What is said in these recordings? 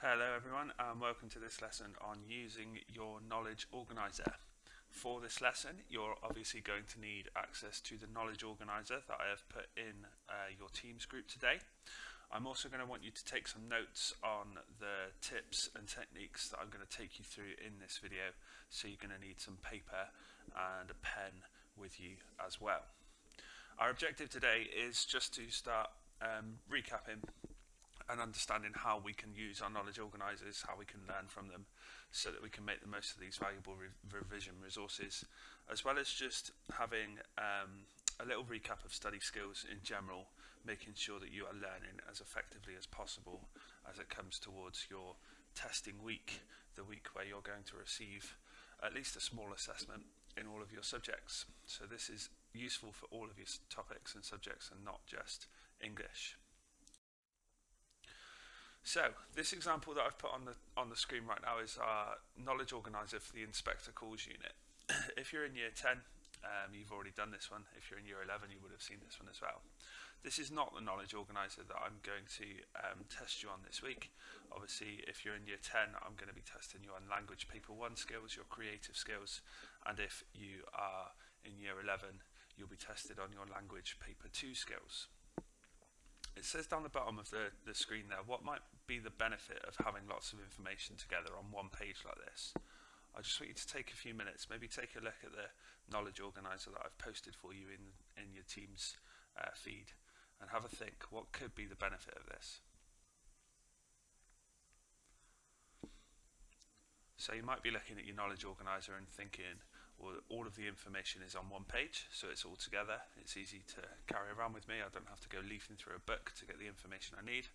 Hello everyone and welcome to this lesson on using your Knowledge Organiser. For this lesson you're obviously going to need access to the Knowledge Organiser that I have put in your Teams group today. I'm also going to want you to take some notes on the tips and techniques that I'm going to take you through in this video, so you're going to need some paper and a pen with you as well. Our objective today is just to start recapping and understanding how we can use our knowledge organisers, how we can learn from them, so that we can make the most of these valuable revision resources, as well as just having a little recap of study skills in general, making sure that you are learning as effectively as possible as it comes towards your testing week, the week where you're going to receive at least a small assessment in all of your subjects. So this is useful for all of your topics and subjects and not just English. So this example that I've put on the screen right now is our Knowledge Organiser for the Inspector Calls unit. If you're in year 10, you've already done this one. If you're in year 11, you would have seen this one as well. This is not the Knowledge Organiser that I'm going to test you on this week. Obviously, if you're in year 10, I'm going to be testing you on language paper 1 skills, your creative skills, and if you are in year 11, you'll be tested on your language paper 2 skills. It says down the bottom of the screen there, what might be the benefit of having lots of information together on one page like this? I just want you to take a few minutes, maybe take a look at the Knowledge Organiser that I've posted for you in your Teams feed, and have a think, what could be the benefit of this? So you might be looking at your Knowledge Organiser and thinking, well, all of the information is on one page, so it's all together. It's easy to carry around with me. I don't have to go leafing through a book to get the information I need.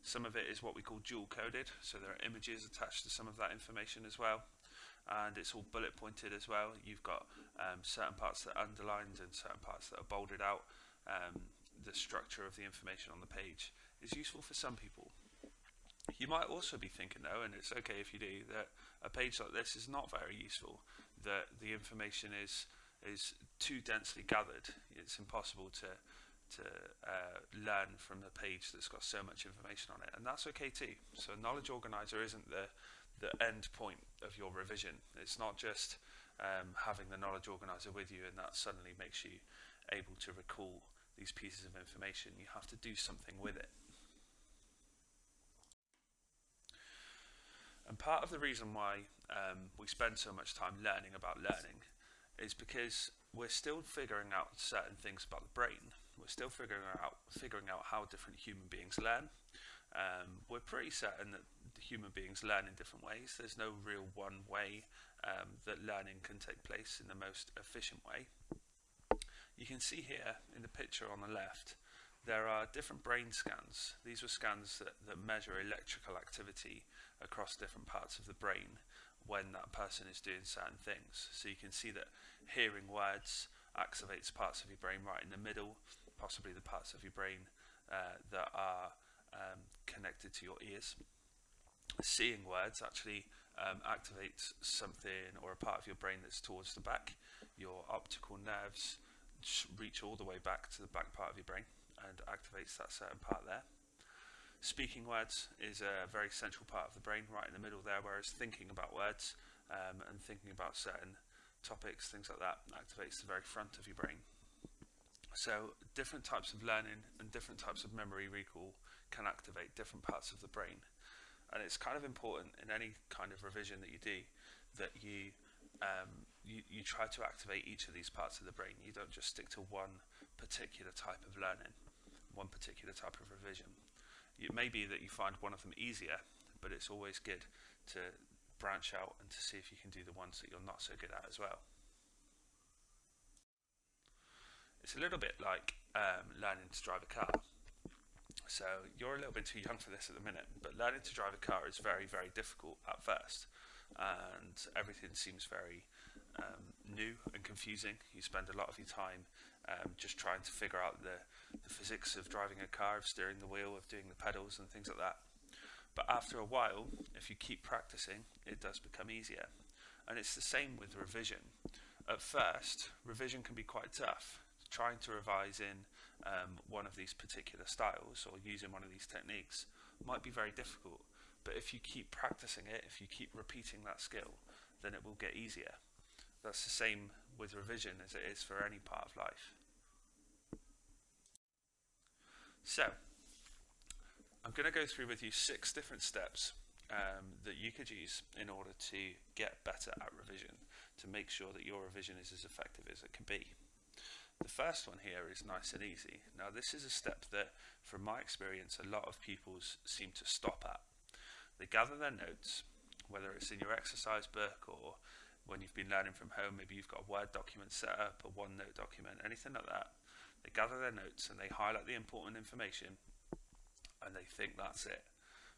Some of it is what we call dual coded, so there are images attached to some of that information as well, and it's all bullet pointed as well. You've got certain parts that are underlined and certain parts that are bolded out. The structure of the information on the page is useful for some people. You might also be thinking though, and it's okay if you do, that a page like this is not very useful, that the information is too densely gathered. It's impossible to learn from a page that's got so much information on it, and that's okay too. So Knowledge Organiser isn't the end point of your revision. It's not just having the Knowledge Organiser with you and that suddenly makes you able to recall these pieces of information. You have to do something with it. And part of the reason why we spend so much time learning about learning is because we're still figuring out certain things about the brain. We're still figuring out how different human beings learn. We're pretty certain that human beings learn in different ways. There's no real one way that learning can take place in the most efficient way. You can see here in the picture on the left, there are different brain scans. These were scans that measure electrical activity across different parts of the brain when that person is doing certain things. So you can see that hearing words activates parts of your brain right in the middle, possibly the parts of your brain that are connected to your ears. Seeing words actually activates something or a part of your brain that's towards the back. Your optical nerves reach all the way back to the back part of your brain and activates that certain part there. Speaking words is a very central part of the brain right in the middle there, whereas thinking about words and thinking about certain topics, things like that, activates the very front of your brain. So different types of learning and different types of memory recall can activate different parts of the brain, and it's kind of important in any kind of revision that you do that you try to activate each of these parts of the brain. You don't just stick to one particular type of learning, one particular type of revision. It may be that you find one of them easier, but it's always good to branch out and to see if you can do the ones that you're not so good at as well. It's a little bit like learning to drive a car. So you're a little bit too young for this at the minute, but learning to drive a car is very, very difficult at first, and everything seems very new and confusing. You spend a lot of your time just trying to figure out the physics of driving a car, of steering the wheel, of doing the pedals and things like that. But after a while, if you keep practicing, it does become easier. And it's the same with revision. At first, revision can be quite tough. Trying to revise in one of these particular styles or using one of these techniques might be very difficult. But if you keep practicing it, if you keep repeating that skill, then it will get easier. That's the same with revision as it is for any part of life. So, I'm going to go through with you 6 different steps that you could use in order to get better at revision, to make sure that your revision is as effective as it can be. The first one here is nice and easy. Now, this is a step that, from my experience, a lot of pupils seem to stop at. They gather their notes, whether it's in your exercise book or when you've been learning from home, maybe you've got a Word document set up, a OneNote document, anything like that. They gather their notes and they highlight the important information and they think that's it.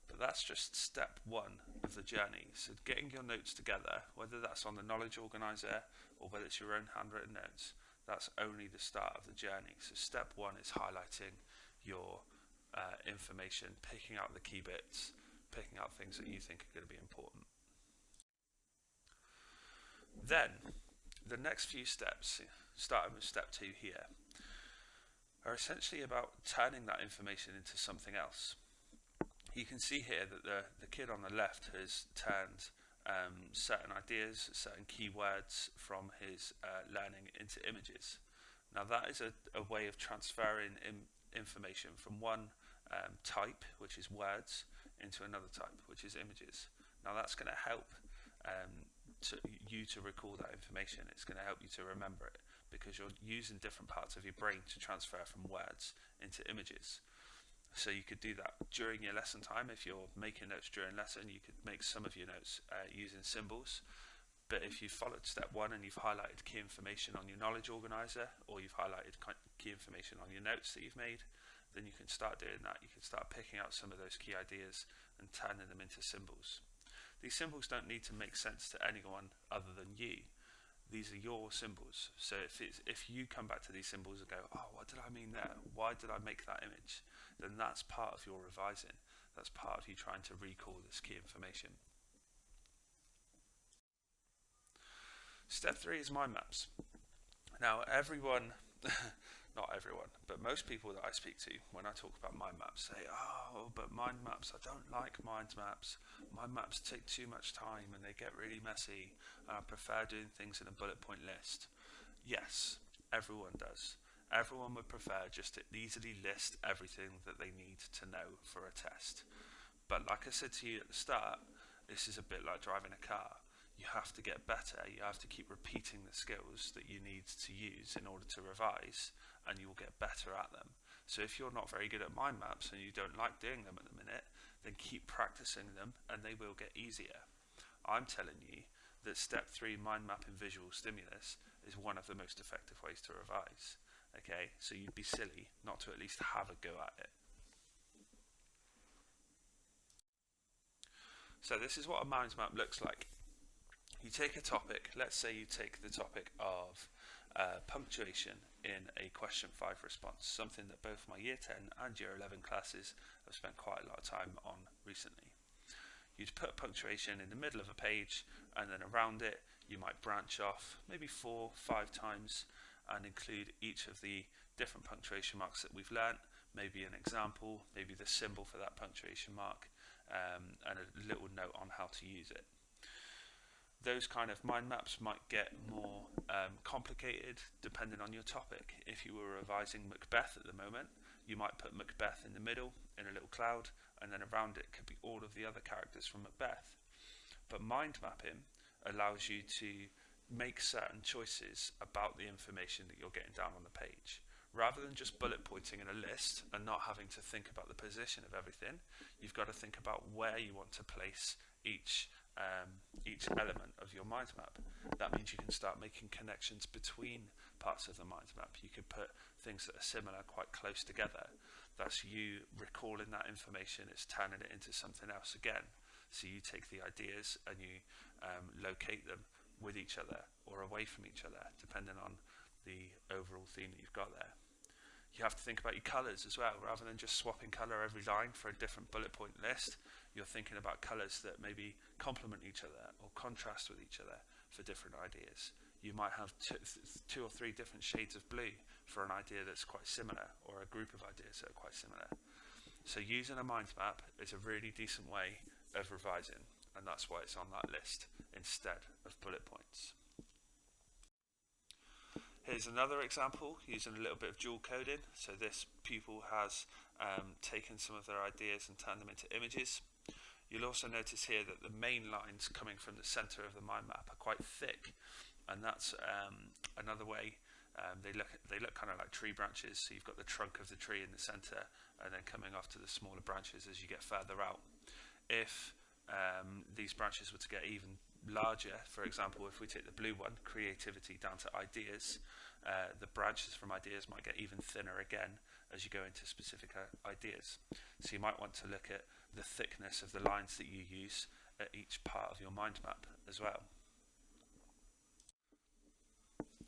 But that's just step 1 of the journey. So getting your notes together, whether that's on the Knowledge Organiser or whether it's your own handwritten notes, that's only the start of the journey. So step 1 is highlighting your information, picking out the key bits, picking out things that you think are going to be important. Then, the next few steps, starting with step 2 here, are essentially about turning that information into something else. You can see here that the kid on the left has turned certain ideas, certain keywords from his learning into images. Now that is a way of transferring information from one type, which is words, into another type, which is images. Now that's going to help you to recall that information. It's going to help you to remember it because you're using different parts of your brain to transfer from words into images. So you could do that during your lesson time. If you're making notes during lesson, you could make some of your notes using symbols. But if you've followed step 1 and you've highlighted key information on your Knowledge Organiser, or you've highlighted key information on your notes that you've made, then you can start doing that. You can start picking out some of those key ideas and turning them into symbols. These symbols don't need to make sense to anyone other than you. These are your symbols. So if you come back to these symbols and go, oh, what did I mean there? Why did I make that image? Then that's part of your revising. That's part of you trying to recall this key information. Step 3 is mind maps. Now everyone, not everyone, but most people that I speak to when I talk about mind maps say, oh, but mind maps, I don't like mind maps. Mind maps take too much time and they get really messy. And I prefer doing things in a bullet point list. Yes, everyone does. Everyone would prefer just to easily list everything that they need to know for a test. But like I said to you at the start, this is a bit like driving a car. You have to get better. You have to keep repeating the skills that you need to use in order to revise, and you will get better at them. So if you're not very good at mind maps and you don't like doing them at the minute, then keep practicing them and they will get easier. I'm telling you that step 3, mind map and visual stimulus, is one of the most effective ways to revise. Okay, so you'd be silly not to at least have a go at it. So this is what a mind map looks like. You take a topic, let's say you take the topic of punctuation in a question 5 response, something that both my year 10 and year 11 classes have spent quite a lot of time on recently. You'd put punctuation in the middle of a page, and then around it you might branch off maybe 4 or 5 times and include each of the different punctuation marks that we've learnt, maybe an example, maybe the symbol for that punctuation mark, and a little note on how to use it. Those kind of mind maps might get more complicated depending on your topic. If you were revising Macbeth at the moment, you might put Macbeth in the middle in a little cloud, and then around it could be all of the other characters from Macbeth. But mind mapping allows you to make certain choices about the information that you're getting down on the page. Rather than just bullet pointing in a list and not having to think about the position of everything, you've got to think about where you want to place each element of your mind map. That means you can start making connections between parts of the mind map. You could put things that are similar quite close together. That's you recalling that information, it's turning it into something else again. So you take the ideas and you locate them with each other or away from each other, depending on the overall theme that you've got there. You have to think about your colours as well. Rather than just swapping colour every line for a different bullet point list, you're thinking about colours that maybe complement each other or contrast with each other for different ideas. You might have 2 or 3 different shades of blue for an idea that's quite similar, or a group of ideas that are quite similar. So using a mind map is a really decent way of revising, and that's why it's on that list instead of bullet points. Here's another example using a little bit of dual coding. So this pupil has taken some of their ideas and turned them into images. You'll also notice here that the main lines coming from the center of the mind map are quite thick, and that's another way. They look kind of like tree branches, so you've got the trunk of the tree in the center and then coming off to the smaller branches as you get further out. If these branches were to get even larger, for example, if we take the blue one, creativity, down to ideas, the branches from ideas might get even thinner again as you go into specific ideas. So you might want to look at the thickness of the lines that you use at each part of your mind map as well.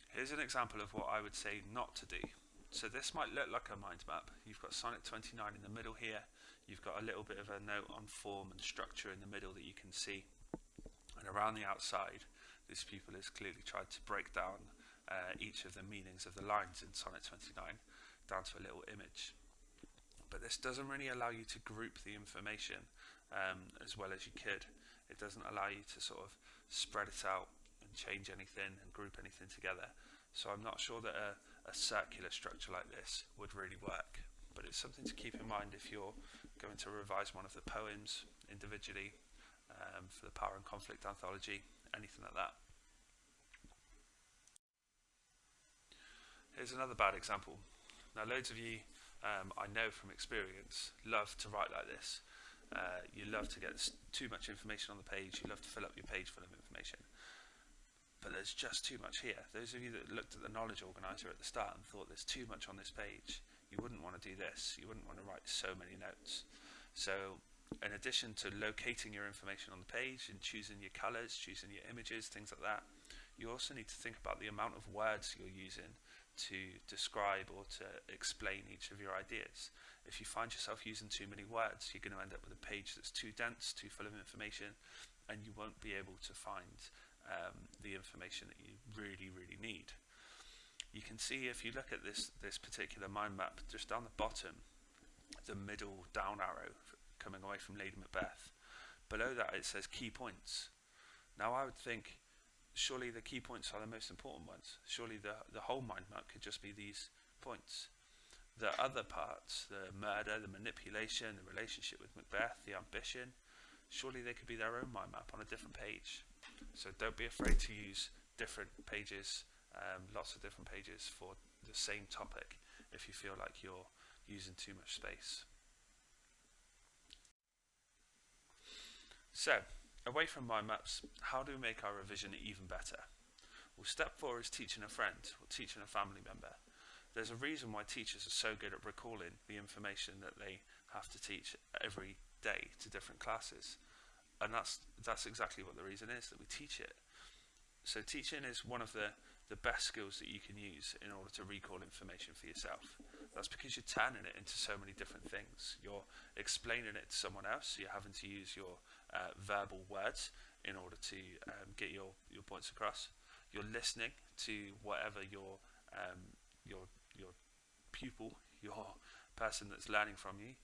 Here's an example of what I would say not to do. So this might look like a mind map. You've got Sonnet 29 in the middle here. You've got a little bit of a note on form and structure in the middle that you can see. And around the outside, this pupil has clearly tried to break down each of the meanings of the lines in Sonnet 29 down to a little image. But this doesn't really allow you to group the information as well as you could. It doesn't allow you to sort of spread it out and change anything and group anything together. So I'm not sure that a circular structure like this would really work. But it's something to keep in mind if you're going to revise one of the poems individually for the Power and Conflict anthology, anything like that. Here's another bad example. Now loads of you, I know from experience, love to write like this. You love to get too much information on the page, you love to fill up your page full of information. But there's just too much here. Those of you that looked at the Knowledge Organiser at the start and thought there's too much on this page, you wouldn't want to do this. You wouldn't want to write so many notes. So in addition to locating your information on the page and choosing your colours, choosing your images, things like that, you also need to think about the amount of words you're using to describe or to explain each of your ideas. If you find yourself using too many words, you're going to end up with a page that's too dense, too full of information, and you won't be able to find the information that you really need. You can see if you look at this particular mind map, just down the bottom, the middle down arrow coming away from Lady Macbeth, below that it says key points. Now I would think surely the key points are the most important ones. Surely the whole mind map could just be these points. The other parts, the murder, the manipulation, the relationship with Macbeth, the ambition, surely they could be their own mind map on a different page. So don't be afraid to use different pages, lots of different pages for the same topic if you feel like you're using too much space. So, away from mind maps, how do we make our revision even better? Well, step 4 is teaching a friend or teaching a family member. There's a reason why teachers are so good at recalling the information that they have to teach every day to different classes. And that's exactly what the reason is, that we teach it. So teaching is one of the best skills that you can use in order to recall information for yourself. That's because you're turning it into so many different things. You're explaining it to someone else, so you're having to use your verbal words in order to get your points across. You're listening to whatever your pupil, your person that's learning from you,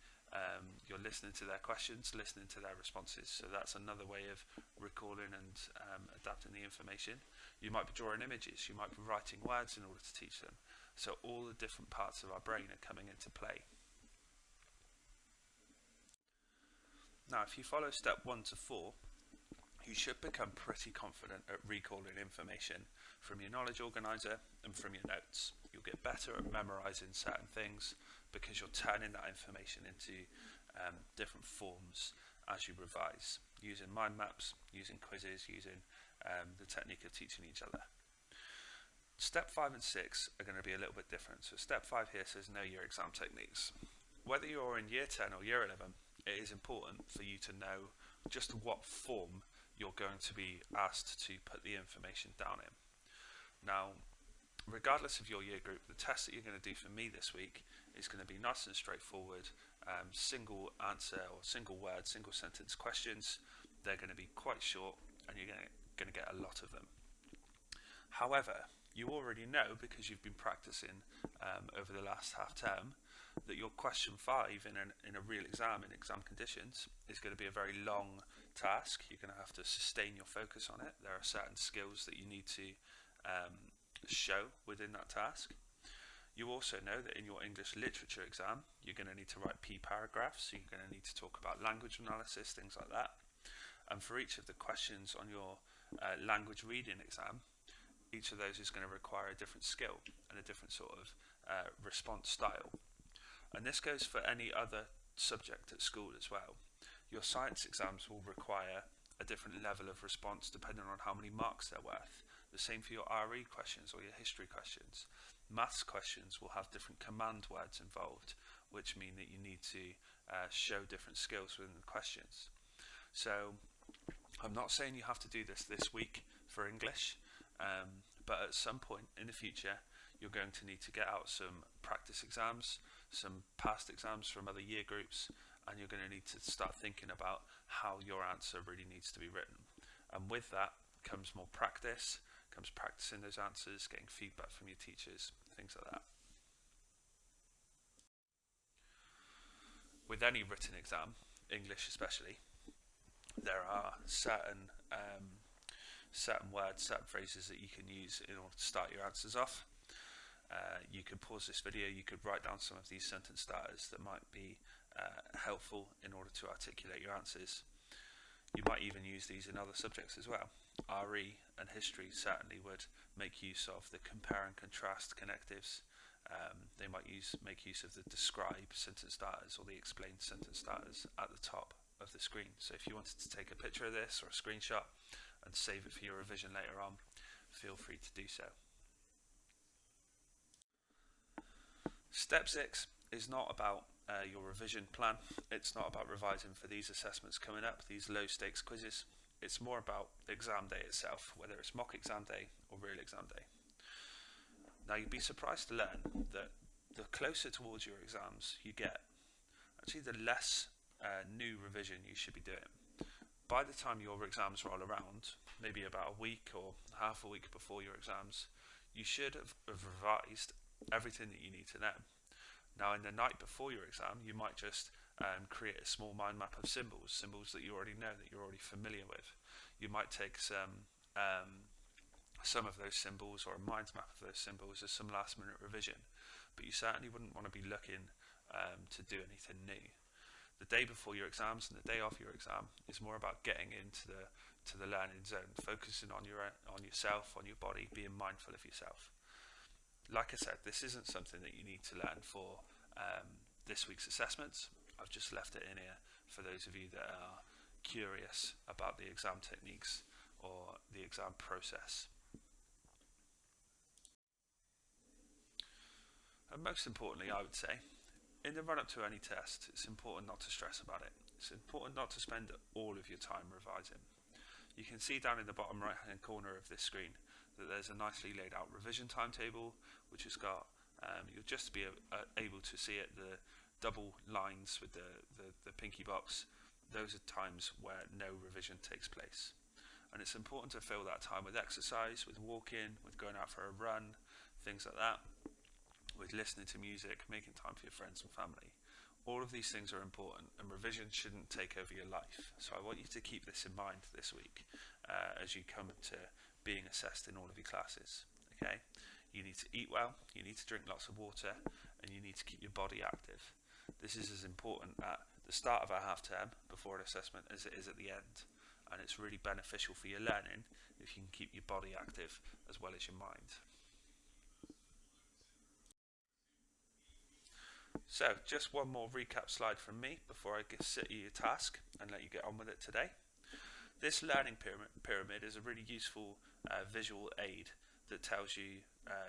you're listening to their questions, listening to their responses. So that's another way of recalling and adapting the information. You might be drawing images, you might be writing words in order to teach them. So all the different parts of our brain are coming into play. Now, if you follow step 1 to 4, you should become pretty confident at recalling information from your knowledge organiser and from your notes. You'll get better at memorising certain things because you're turning that information into different forms as you revise, using mind maps, using quizzes, using the technique of teaching each other. Step 5 and 6 are going to be a little bit different. So step 5 here says know your exam techniques. Whether you're in year 10 or year 11, it is important for you to know just what form you're going to be asked to put the information down in. Now, regardless of your year group, the test that you're going to do for me this week is going to be nice and straightforward, single answer or single word, single sentence questions. They're going to be quite short and you're going to get a lot of them. However, you already know, because you've been practicing over the last half term, that your question 5 in a real exam, in exam conditions, is going to be a very long task. You're going to have to sustain your focus on it. There are certain skills that you need to show within that task. You also know that in your English literature exam, you're going to need to write P paragraphs, so you're going to need to talk about language analysis, things like that. And for each of the questions on your language reading exam, each of those is going to require a different skill and a different sort of response style. And this goes for any other subject at school as well. Your science exams will require a different level of response depending on how many marks they're worth. The same for your RE questions or your history questions. Maths questions will have different command words involved, which mean that you need to show different skills within the questions. So I'm not saying you have to do this week for English, but at some point in the future you're going to need to get out some practice exams, some past exams from other year groups, and you're going to need to start thinking about how your answer really needs to be written. And with that comes more practice, comes practicing those answers, getting feedback from your teachers, things like that. With any written exam, English especially, there are certain words, certain phrases that you can use in order to start your answers off. You could pause this video, you could write down some of these sentence starters that might be helpful in order to articulate your answers. You might even use these in other subjects as well. RE and history certainly would make use of the compare and contrast connectives. They might make use of the describe sentence starters or the explain sentence starters at the top of the screen. So if you wanted to take a picture of this or a screenshot and save it for your revision later on, feel free to do so. Step 6 is not about your revision plan. It's not about revising for these assessments coming up, these low stakes quizzes. It's more about the exam day itself, whether it's mock exam day or real exam day. Now you'd be surprised to learn that the closer towards your exams you get, actually the less new revision you should be doing. By the time your exams roll around, maybe about a week or half a week before your exams, you should have revised everything that you need to know. Now in the night before your exam, you might just create a small mind map of symbols that you already know, that you're already familiar with. You might take some of those symbols or a mind map of those symbols as some last minute revision, but you certainly wouldn't want to be looking to do anything new. The day before your exams and the day of your exam is more about getting into the learning zone, focusing on yourself, on your body, being mindful of yourself. Like I said, this isn't something that you need to learn for this week's assessments. I've just left it in here for those of you that are curious about the exam techniques or the exam process. And most importantly, I would say, in the run-up to any test, it's important not to stress about it. It's important not to spend all of your time revising. You can see down in the bottom right-hand corner of this screen that there's a nicely laid out revision timetable, which has got, you'll just be able to see it, the double lines with the pinky box. Those are times where no revision takes place. And it's important to fill that time with exercise, with walking, with going out for a run, things like that, with listening to music, making time for your friends and family. All of these things are important, and revision shouldn't take over your life. So I want you to keep this in mind this week as you come to being assessed in all of your classes. Okay, you need to eat well, you need to drink lots of water, and you need to keep your body active. This is as important at the start of a half term before an assessment as it is at the end, and it's really beneficial for your learning if you can keep your body active as well as your mind. So just one more recap slide from me before I set you your task and let you get on with it today. This learning pyramid is a really useful visual aid that tells you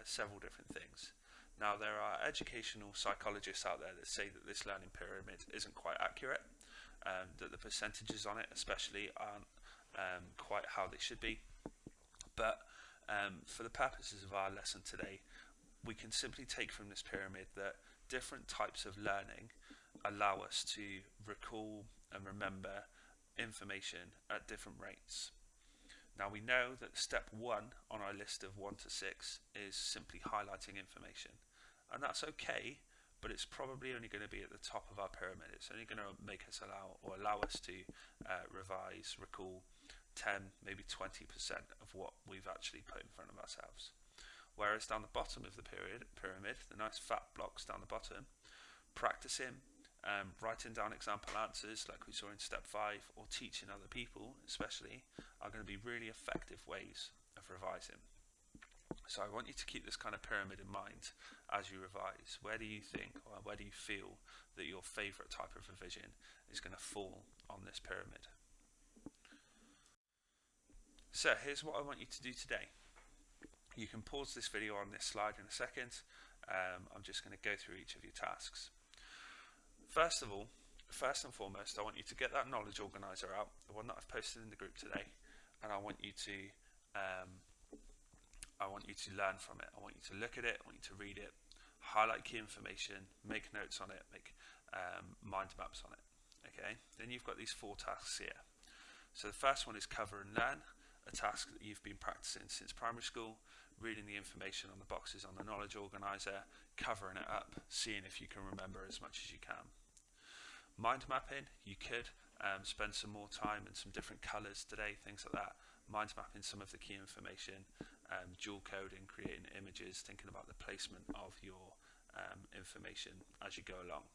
several different things. Now there are educational psychologists out there that say that this learning pyramid isn't quite accurate, that the percentages on it especially aren't quite how they should be, but for the purposes of our lesson today, we can simply take from this pyramid that different types of learning allow us to recall and remember information at different rates. Now we know that step 1 on our list of 1 to 6 is simply highlighting information, and that's okay, but it's probably only going to be at the top of our pyramid. It's only going to make us allow us to revise, recall 10, maybe 20% of what we've actually put in front of ourselves. Whereas down the bottom of the pyramid, the nice fat blocks down the bottom, practicing, writing down example answers like we saw in step 5, or teaching other people especially, are going to be really effective ways of revising. So I want you to keep this kind of pyramid in mind as you revise. Where do you think, or where do you feel that your favourite type of revision is going to fall on this pyramid? So here's what I want you to do today. You can pause this video on this slide in a second. I'm just going to go through each of your tasks. First and foremost, I want you to get that knowledge organiser out, the one that I've posted in the group today, and I want you to learn from it. I want you to look at it, I want you to read it, highlight key information, make notes on it, make mind maps on it. Okay, then you've got these 4 tasks here. So the first one is cover and learn, a task that you've been practicing since primary school, reading the information on the boxes on the Knowledge Organiser, covering it up, seeing if you can remember as much as you can. Mind mapping, you could spend some more time and some different colours today, things like that. Mind mapping some of the key information, dual coding, creating images, thinking about the placement of your information as you go along.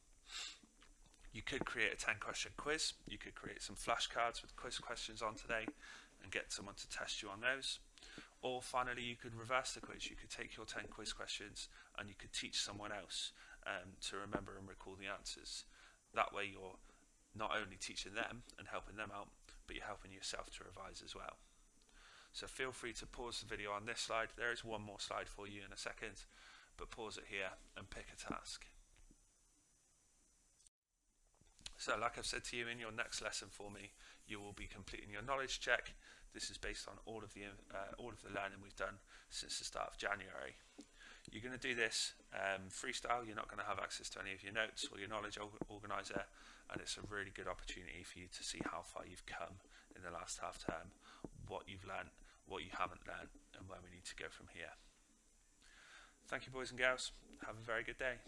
You could create a 10-question quiz. You could create some flashcards with quiz questions on today and get someone to test you on those. Or finally, you could reverse the quiz. You could take your 10 quiz questions and you could teach someone else to remember and recall the answers. That way you're not only teaching them and helping them out, but you're helping yourself to revise as well. So feel free to pause the video on this slide. There is one more slide for you in a second, but pause it here and pick a task. So like I've said to you, in your next lesson for me, you will be completing your knowledge check. This is based on all of the learning we've done since the start of January. You're going to do this freestyle. You're not going to have access to any of your notes or your knowledge organiser, and it's a really good opportunity for you to see how far you've come in the last half term, what you've learned, what you haven't learned, and where we need to go from here. Thank you, boys and girls. Have a very good day.